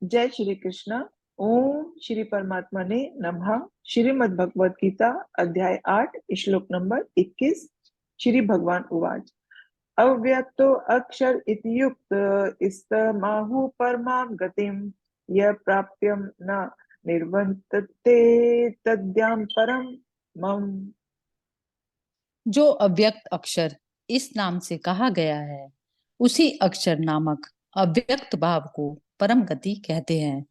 जय श्री कृष्ण। ओम श्री परमात्मा ने नमः। श्रीमद् भगवद गीता अध्याय 8 श्लोक नंबर 21। श्री भगवान उवाच अव्यक्तो अक्षर इति युक्त इस्तमाहु परमां गतिम यः प्राप्यं न निर्वन्तते तद्यां परम मम। जो अव्यक्त अक्षर इस नाम से कहा गया है, उसी अक्षर नामक अव्यक्त भाव को परम गति कहते हैं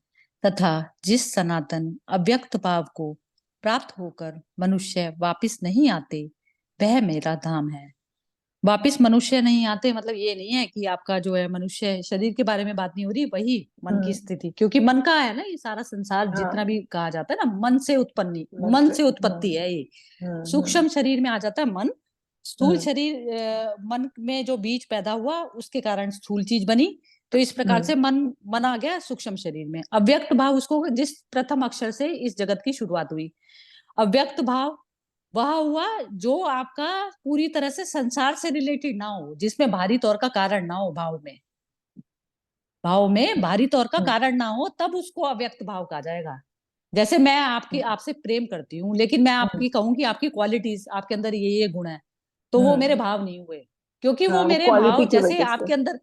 तथा जिस सनातन अव्यक्त भाव को प्राप्त होकर मनुष्य वापिस नहीं आते, वह मेरा धाम है। वापिस मनुष्य नहीं आते मतलब ये नहीं है कि आपका जो है मनुष्य शरीर के बारे में बात नहीं हो रही, वही मन की स्थिति, क्योंकि मन का है ना ये सारा संसार, जितना हाँ, भी कहा जाता है ना, मन से उत्पन्न, मन मन से। से उत्पत्ति है ये। हम्म। सूक्ष्म शरीर में आ जाता है मन, स्थूल हम्म। शरीर मन में जो बीज पैदा हुआ उसके कारण स्थूल चीज बनी। तो इस प्रकार हम्म। से मन आ गया सूक्ष्म शरीर में। अव्यक्त भाव उसको, जिस प्रथम अक्षर से इस जगत की शुरुआत हुई, अव्यक्त भाव वह हुआ जो आपका पूरी तरह से संसार से रिलेटेड ना हो, जिसमें भारी तौर का कारण ना हो। भाव में भारी तौर का हम्म। कारण ना हो, तब उसको अव्यक्त भाव कहा जाएगा। जैसे मैं आपकी हम्म। आपसे प्रेम करती हूँ, लेकिन मैं हम्म। आपकी कहूँ कि आपकी क्वालिटीज, आपके अंदर ये गुण है, तो वो मेरे हम्म। भाव नहीं हुए। क्योंकि वो हाँ, वो मेरे भाव, क्वालिटी की जैसे वजह से। आपके अंदर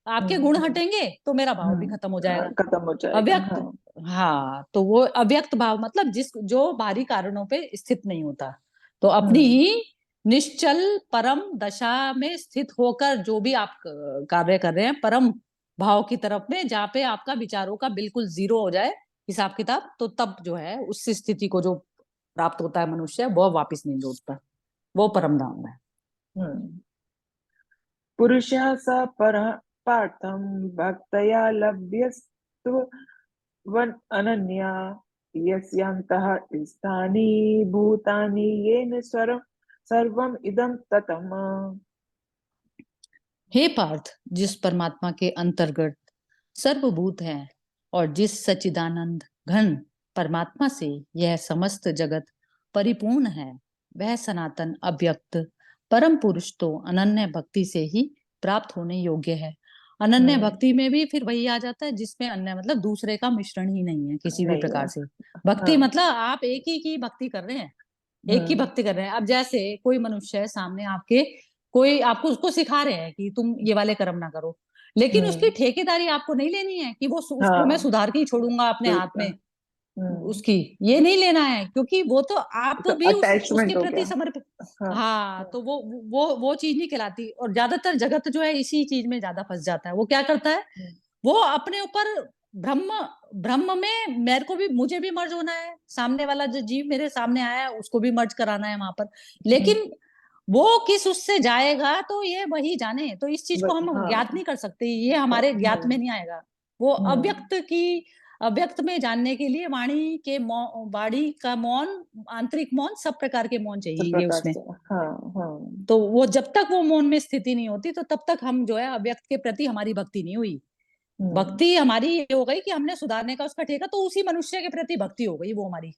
आपके गुण हटेंगे तो मेरा भाव भी खत्म हो हाँ, जाएगा। खत्म हो जाएगा। अव्यक्त, हाँ। हाँ, तो वो अव्यक्त भाव मतलब जिस जो बाहरी कारणों पे स्थित नहीं होता, तो अपनी हम्म। ही निश्चल परम दशा में स्थित होकर जो भी आप कार्य कर रहे हैं परम भाव की तरफ में, जहाँ पे आपका विचारों का बिल्कुल जीरो हो जाए हिसाब किताब, तो तब जो है उस स्थिति को जो प्राप्त होता है मनुष्य, वो वापिस नहीं लौटता, वो परम धाम है। हम्म। पुरुषः स परः पार्थं भक्तया लभ्यस्त्वन् अनन्या यस्यान्तः स्थानि भूतानि येन सर्वम् इदं ततम्। हे पार्थ, जिस परमात्मा के अंतर्गत सर्वभूत हैं और जिस सच्चिदानंद घन परमात्मा से यह समस्त जगत परिपूर्ण है, वह सनातन अव्यक्त परम पुरुष तो अनन्य भक्ति से ही प्राप्त होने योग्य है। अनन्य हम्म। भक्ति में भी फिर वही आ जाता है जिसमें अन्य मतलब दूसरे का मिश्रण ही नहीं है किसी भी नहीं है। प्रकार से। भक्ति हाँ। मतलब आप एक ही की भक्ति कर रहे हैं, एक की हम्म। भक्ति कर रहे हैं। अब जैसे कोई मनुष्य है सामने आपके, कोई आपको उसको सिखा रहे हैं कि तुम ये वाले कर्म ना करो, लेकिन उसकी हम्म। ठेकेदारी आपको नहीं लेनी है कि वो उसको मैं हाँ, सुधार के ही छोड़ूंगा अपने तो हाथ में। हम्म। उसकी ये नहीं लेना है, क्योंकि वो तो आप तो भी उसके अटैचमेंट हो प्रति गया। समर्पित। हाँ। हाँ, हाँ। तो वो चीज नहीं कहलाती। और ज्यादातर जगत जो है इसी चीज में ज्यादा फंस जाता है। वो क्या करता है, हम्म। वो अपने ऊपर ब्रह्म ब्रह्म में मेरे को भी, मुझे भी मर्ज होना है, सामने वाला जो जीव मेरे सामने आया है उसको भी मर्ज कराना है वहां पर, हम्म। लेकिन वो किस उससे जाएगा तो ये वही जाने। तो इस चीज को हम ज्ञात हाँ। नहीं कर सकते, ये हमारे ज्ञात में नहीं आएगा। वो हम्म। अव्यक्त की, अव्यक्त में जानने के लिए वाणी का मौन, आंतरिक मौन, सब प्रकार के मौन सब चाहिए प्रकार उसमें। से। हाँ। हाँ। तो वो जब तक वो मौन में स्थिति नहीं होती, तो तब तक हम जो है अव्यक्त के प्रति हमारी भक्ति नहीं हुई। हम्म। भक्ति हमारी ये हो गई कि हमने सुधारने का उसका ठेका, तो उसी मनुष्य के प्रति भक्ति हो गई वो हमारी।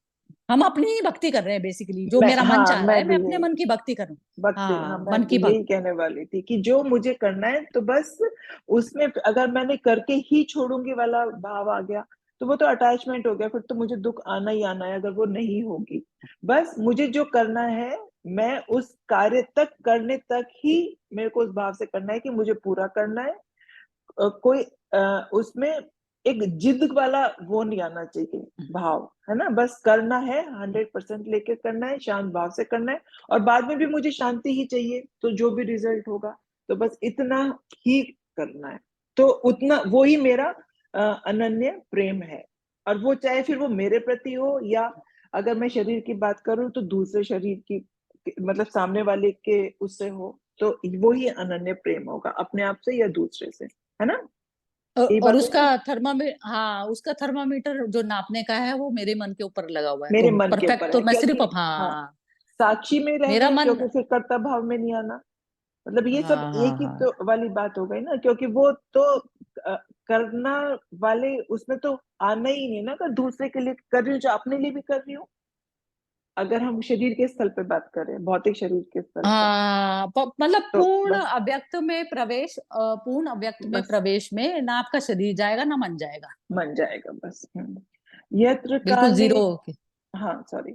हम अपनी ही भक्ति कर रहे हैं बेसिकली, जो मैं मेरा मन हाँ, चाह रहा मैं है मैं भी अपने यही मन की भक्ति करूं। हाँ, हाँ, मैं मन भी की यही भक्ति। कहने वाली थी कि जो मुझे करना है तो बस उसमें अगर मैंने करके ही छोड़ूंगी वाला भाव आ गया तो वो तो अटैचमेंट हो गया। फिर तो मुझे दुख आना ही आना है अगर वो नहीं होगी। बस मुझे जो करना है, मैं उस कार्य तक करने तक ही मेरे को उस भाव से करना है कि मुझे पूरा करना है। कोई उसमें एक जिद वाला वो नहीं आना चाहिए भाव, है ना। बस करना है, 100% लेके करना है, शांत भाव से करना है। और बाद में भी मुझे शांति ही चाहिए, तो जो भी रिजल्ट होगा तो बस इतना ही करना है। तो उतना वो ही मेरा अनन्य प्रेम है। और वो चाहे फिर वो मेरे प्रति हो, या अगर मैं शरीर की बात करूं तो दूसरे शरीर की, मतलब सामने वाले के उससे हो, तो वो ही अनन्य प्रेम होगा, अपने आप से या दूसरे से, है ना। यही और बात है उसका ना। थर्मामीटर, हाँ, उसका थर्मामीटर जो नापने का है वो मेरे मन के ऊपर लगा हुआ है, मेरे तो मन के परफेक्ट ऊपर तो है, मैं सिर्फ क्योंकि हाँ, हाँ, साक्षी में मेरा रहना है, मन, क्योंकि फिर कर्ता भाव में नहीं आना। मतलब ये सब हाँ हाँ एक ही हाँ, तो वाली बात हो गई ना, क्योंकि वो तो करना वाले उसमें तो आना ही नहीं ना। अगर दूसरे के लिए कर रही हूँ, जो अपने लिए भी कर रही हूँ, अगर हम शरीर के स्थल पे बात करें, भौतिक शरीर के स्थल पर, हाँ, मतलब तो पूर्ण बस, अव्यक्त में प्रवेश, पूर्ण अव्यक्त में बस प्रवेश में ना आपका शरीर जाएगा ना मन जाएगा, बन जाएगा बस। यत्र बिल्कुल काले, जीरो। हाँ सॉरी,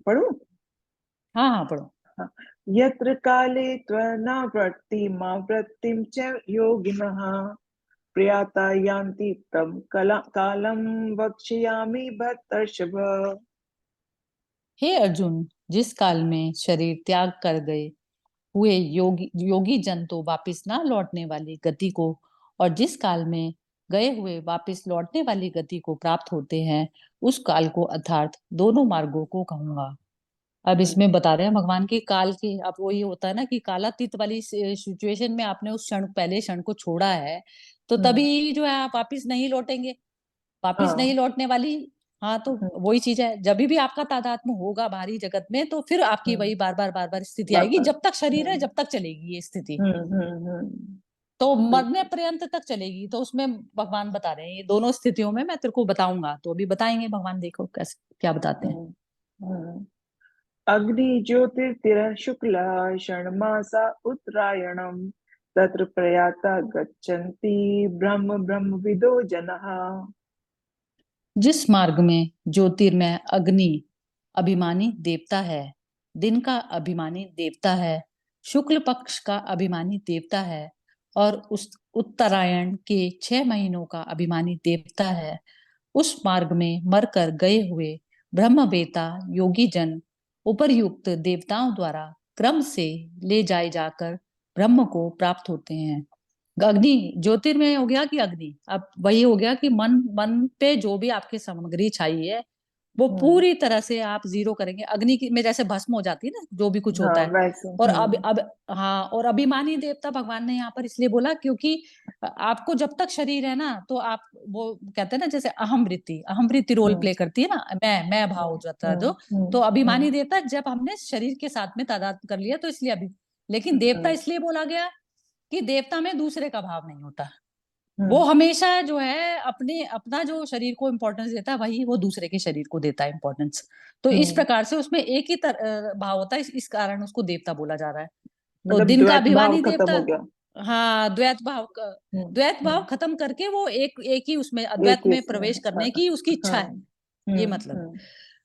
पढ़ू। हाँ हाँ पढ़ो। हाँ, यत्र काले त्वनावृत्तिमा वृत्तिं च योगिनः प्रयाता यान्ति तं कालम वक्ष्यामि भर्तर्षभ। हे अर्जुन, जिस काल में शरीर त्याग कर गए हुए योगी जन तो वापिस ना लौटने वाली गति को, और जिस काल में गए हुए वापिस लौटने वाली गति को प्राप्त होते हैं, उस काल को अर्थात दोनों मार्गों को कहूंगा। अब हम्म इसमें बता रहे हैं भगवान की काल की, अब वही होता है ना कि कालातीत वाली सिचुएशन में आपने उस क्षण, पहले क्षण को छोड़ा है, तो हम्म, तभी जो है आप वापिस नहीं लौटेंगे, वापिस नहीं हाँ, लौटने वाली। हाँ, तो वही चीज है, जब भी आपका तादात्म्य होगा बाहरी जगत में, तो फिर आपकी हम्म, वही बार बार स्थिति बार आएगी, बार, जब तक शरीर है हम्म जब तक चलेगी ये स्थिति, हम्म, तो मरने बिल्कुल। पर्यंत तक चलेगी। तो उसमें भगवान बता रहे हैं ये दोनों स्थितियों में मैं तेरे को बताऊंगा, तो अभी बताएंगे भगवान, देखो कैसे क्या बताते हैं। हम्म हम्म। अग्नि ज्योतिर्तिर शुक्ला षण्मासा उत्तरायणम तत्र प्रयाता गच्छन्ति ब्रह्म ब्रह्म विदो जनः। जिस मार्ग में ज्योतिर्मय अग्नि अभिमानी देवता है, दिन का अभिमानी देवता है, शुक्ल पक्ष का अभिमानी देवता है, और उस उत्तरायण के 6 महीनों का अभिमानी देवता है, उस मार्ग में मरकर गए हुए ब्रह्मवेता योगी जन उपर्युक्त देवताओं द्वारा क्रम से ले जाए जाकर ब्रह्म को प्राप्त होते हैं। अग्नि ज्योतिर्मय हो गया कि अग्नि, अब वही हो गया कि मन, मन पे जो भी आपकी सामग्री छाई है वो हम्म, पूरी तरह से आप जीरो करेंगे, अग्नि की में जैसे भस्म हो जाती है ना जो भी कुछ हाँ होता है। वैसे, और अब हाँ, और अभिमानी देवता भगवान ने यहाँ पर इसलिए बोला क्योंकि आपको जब तक शरीर है ना, तो आप, वो कहते हैं ना जैसे अहम वृत्ति रोल हम्म प्ले करती है ना, मैं भाव हो जाता है जो, तो अभिमानी देवता जब हमने शरीर के साथ में तादाद कर लिया तो इसलिए अभी, लेकिन देवता हम्म, इसलिए बोला गया कि देवता में दूसरे का भाव नहीं होता, वो हम्म, हमेशा जो है अपने, अपना जो शरीर को इम्पोर्टेंस देता है वही वो दूसरे के शरीर को देता है इम्पोर्टेंस। तो इस हम्म, प्रकार से उसमें एक ही भाव होता है, इस कारण उसको देवता बोला जा रहा है। तो मतलब दिन का द्वैत भाव अभिमानी खत्म हो देवता, गया। हाँ द्वैत भाव हम्म, खत्म करके वो एक ही उसमें एक अद्वैत ही में इसमें, प्रवेश हाँ करने की उसकी इच्छा हाँ, है, ये मतलब है।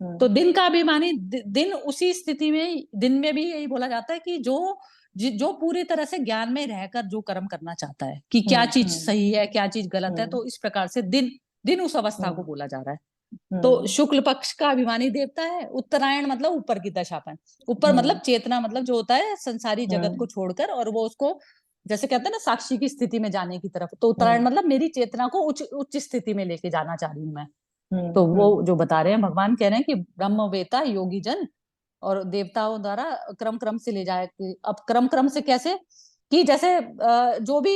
तो हम्म, दिन का अभिमानी दिन उसी स्थिति में, दिन में भी यही बोला जाता है कि जो जो पूरी तरह से ज्ञान में रहकर जो कर्म करना चाहता है कि क्या चीज हम्म, सही है क्या चीज गलत है, हम्म, तो इस प्रकार से दिन, दिन उस अवस्था को हम्म, बोला जा रहा है। तो हम्म, शुक्ल पक्ष का अभिमानी देवता है, उत्तरायण मतलब ऊपर की दशापन, ऊपर हम्म, मतलब चेतना, मतलब जो होता है संसारी जगत हम्म, को छोड़कर, और वो उसको जैसे कहते हैं ना साक्षी की स्थिति में जाने की तरफ, तो उत्तरायण हम्म, मतलब मेरी चेतना को उच्च उच्च स्थिति में लेके जाना चाह रही हूँ मैं। हम्म, तो वो जो बता रहे हैं भगवान कह रहे हैं कि ब्रह्मवेता योगी जन और देवताओं द्वारा क्रम क्रम से ले जाए, अब क्रम क्रम से कैसे, कि जैसे जो भी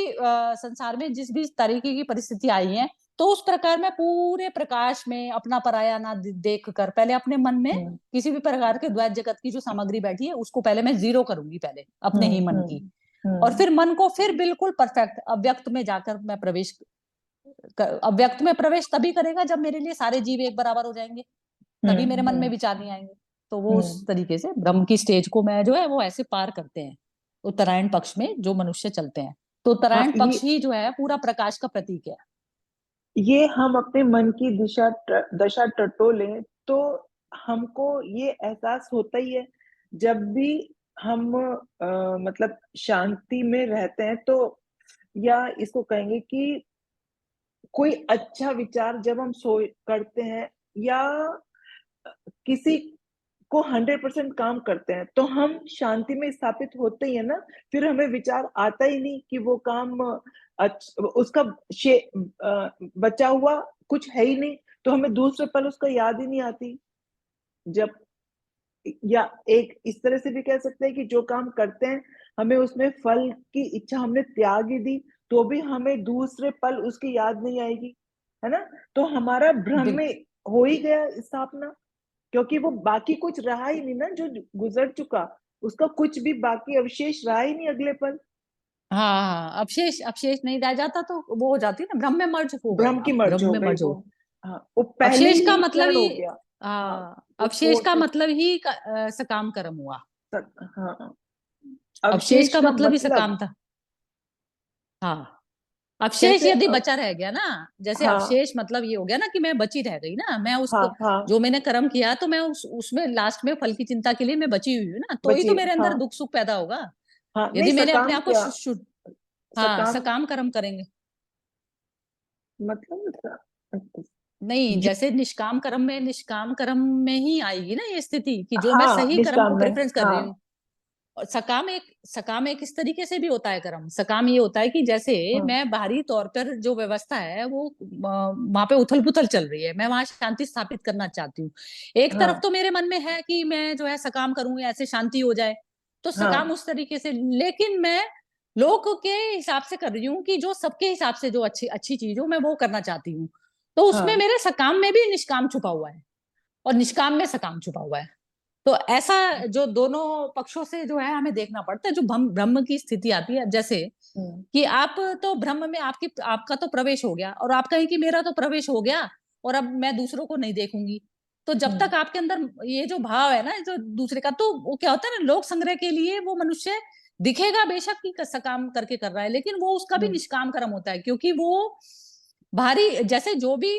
संसार में जिस भी तरीके की परिस्थिति आई है, तो उस प्रकार में पूरे प्रकाश में अपना पराया ना देख कर पहले अपने मन में हम्म, किसी भी प्रकार के द्वैत जगत की जो सामग्री बैठी है उसको पहले मैं जीरो करूंगी, पहले अपने ही मन की, और हम्म, फिर मन को फिर बिल्कुल परफेक्ट अव्यक्त में जाकर मैं प्रवेश अव्यक्त में प्रवेश तभी करेगा जब मेरे लिए सारे जीव एक बराबर हो जाएंगे, तभी मेरे मन में हम्म, विचार नहीं आएंगे। तो वो हम्म, उस तरीके से ब्रह्म की स्टेज को मैं जो है वो ऐसे पार करते हैं उत्तरायण पक्ष में जो मनुष्य चलते हैं। तो हाँ, उत्तरायण पक्ष ही जो है पूरा प्रकाश का प्रतीक है। ये हम अपने मन की दशा टटोले तो हमको ये एहसास होता ही है। जब भी हम मतलब शांति में रहते हैं, तो या इसको कहेंगे कि कोई अच्छा विचार जब हम सो करते हैं, या किसी को 100% काम करते हैं, तो हम शांति में स्थापित होते ही है ना। फिर हमें विचार आता ही नहीं कि वो काम उसका बचा हुआ कुछ है ही नहीं, तो हमें दूसरे पल उसका याद ही नहीं आती। जब, या एक इस तरह से भी कह सकते हैं कि जो काम करते हैं, हमें उसमें फल की इच्छा हमने त्याग ही दी, तो भी हमें दूसरे पल उसकी याद नहीं आएगी, है ना। तो हमारा भ्रम बिल्कुल। में हो ही गया स्थापना, क्योंकि वो बाकी कुछ रहा ही नहीं ना, जो गुजर चुका उसका कुछ भी बाकी अवशेष रहा ही नहीं अगले पल। हाँ हाँ, अवशेष अवशेष नहीं रह जाता, तो वो हो जाती है ना, ब्रह्म में मर्ज हो गए भ्रम की आप, मर्ज ब्रह्म हो में गई मर्ज वो। हो। हाँ, वो पहले अवशेष का ही मतलब क्षण ही, हो गया। अवशेष का तो मतलब ही सकाम कर्म हुआ। हाँ, अवशेष अवशेष का का मतलब ही मतलब सकाम था। हाँ, अवशेष कैसे यदि बचा रह गया ना, जैसे हाँ अवशेष मतलब ये हो गया ना कि मैं बची रह गई ना, मैं हाँ उसको हाँ जो मैंने कर्म किया तो मैं उसमें लास्ट में फल की चिंता के लिए मैं बची हुई हूँ ना, तो ही बची तो मेरे हाँ अंदर दुख सुख पैदा होगा। हाँ, नहीं यदि मैंने अपने सकाम आप को क्या, हाँ, सकाम सकाम कर्म करेंगे। मतलब नहीं, जो जैसे निष्काम कर्म में ही आएगी ना ये स्थिति कि जो मैं हाँ सही कर्म को निष्काम में प्रेफरेंस कर रही हाँ हूँ। और सकाम एक इस तरीके से भी होता है कर्म। सकाम ये होता है कि जैसे हाँ मैं बाहरी तौर पर जो व्यवस्था है वो वहां पे उथल पुथल चल रही है, मैं वहां शांति स्थापित करना चाहती हूँ। एक तरफ हाँ तो मेरे मन में है कि मैं जो है सकाम करूँ, ऐसे शांति हो जाए, तो सकाम हाँ उस तरीके से, लेकिन मैं लोग के हिसाब से कर रही हूँ कि जो सबके हिसाब से जो अच्छी अच्छी चीज हो मैं वो करना चाहती हूँ। तो उसमें हाँ मेरे सकाम में भी निष्काम छुपा हुआ है और निष्काम में सकाम छुपा हुआ है। तो ऐसा जो दोनों पक्षों से जो है हमें देखना पड़ता है। जो ब्रह्म की स्थिति आती है, जैसे हम्म, कि आप तो ब्रह्म में आपका तो प्रवेश हो गया और आप कहें कि मेरा तो प्रवेश हो गया और अब मैं दूसरों को नहीं देखूंगी। तो जब हम्म, तक आपके अंदर ये जो भाव है ना जो दूसरे का, तो वो क्या होता है ना, लोक संग्रह के लिए वो मनुष्य दिखेगा बेशक कि सकाम करके कर रहा है, लेकिन वो उसका भी हम्म, निष्काम कर्म होता है, क्योंकि वो भारी जैसे जो भी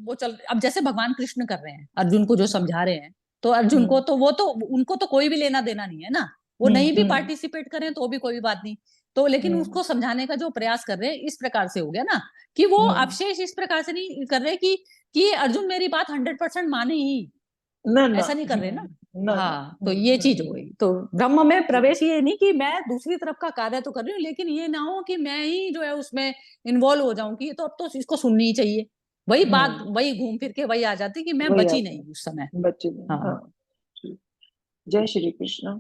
वो चल, अब जैसे भगवान कृष्ण कर रहे हैं अर्जुन को जो समझा रहे हैं, तो अर्जुन को हम्म, तो वो तो उनको तो कोई भी लेना देना नहीं है ना, वो नहीं भी हम्म, पार्टिसिपेट करें तो भी कोई बात नहीं। तो लेकिन हम्म, उसको समझाने का जो प्रयास कर रहे हैं इस प्रकार से हो गया ना कि वो हम्म, अवशेष इस प्रकार से नहीं कर रहे कि अर्जुन मेरी बात 100% माने ही, ना ना ऐसा नहीं कर रहे ना। ना ना हाँ, तो ये चीज हो गई। तो ब्रह्म में प्रवेश ये नहीं कि मैं दूसरी तरफ का कार्य तो कर रही हूँ, लेकिन ये ना हो कि मैं ही जो है उसमें इन्वॉल्व हो जाऊं कि तो अब तो इसको सुननी ही चाहिए। वही बात हम्म, वही घूम फिर के वही आ जाती कि मैं वही बची आता नहीं है उस समय। बच्चे में हाँ। हाँ। ठीक। जय श्री कृष्ण।